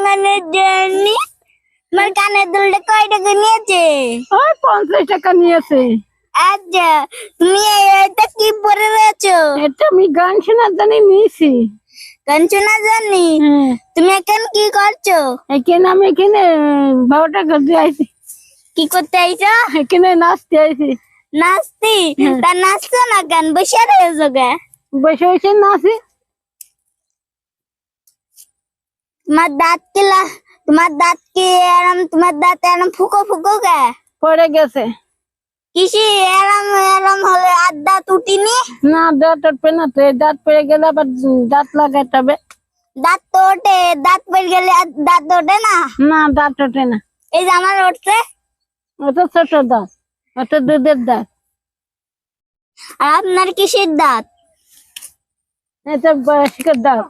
লাগানোর জন্য আমার কানের দুলটা কয় টাকা নিয়েছে? ওই 50 টাকা নিয়েছে। আচ্ছা, তুমি এটা কি পরে রয়েছো? এটা আমি গান শোনার জন্য নিয়েছি। গান শোনার জন্য? হ্যাঁ, তুমি এখন কি করছো? এখানে আমি এখানে 12 টাকা দিয়ে আইছি। কি করতে আইছো? এখানে নাচতে আইছি। নাচতি? হ্যাঁ। তা নাচছো না কেন? বসে রয়েছো কে? বসে বসে নাচি। তোমার দাঁত এরম ফুকো ফুকো কে? পড়ে গেছে। কিসি এরম এরম হলে আর দাঁত উঠিনি? না, দাঁত উঠবে না তো। এই দাঁত পড়ে গেলে আবার দাঁত লাগাতে হবে। দাঁত তো ওঠে, দাঁত পড়ে গেলে আর দাঁত ওঠে না? না, দাঁত ওঠে না। এই যে আমার উঠছে। ওটা ছোট দাঁত, ওটা দুধের দাঁত। আর আপনার কিসের দাঁত? এটা বয়স্কের দাঁত।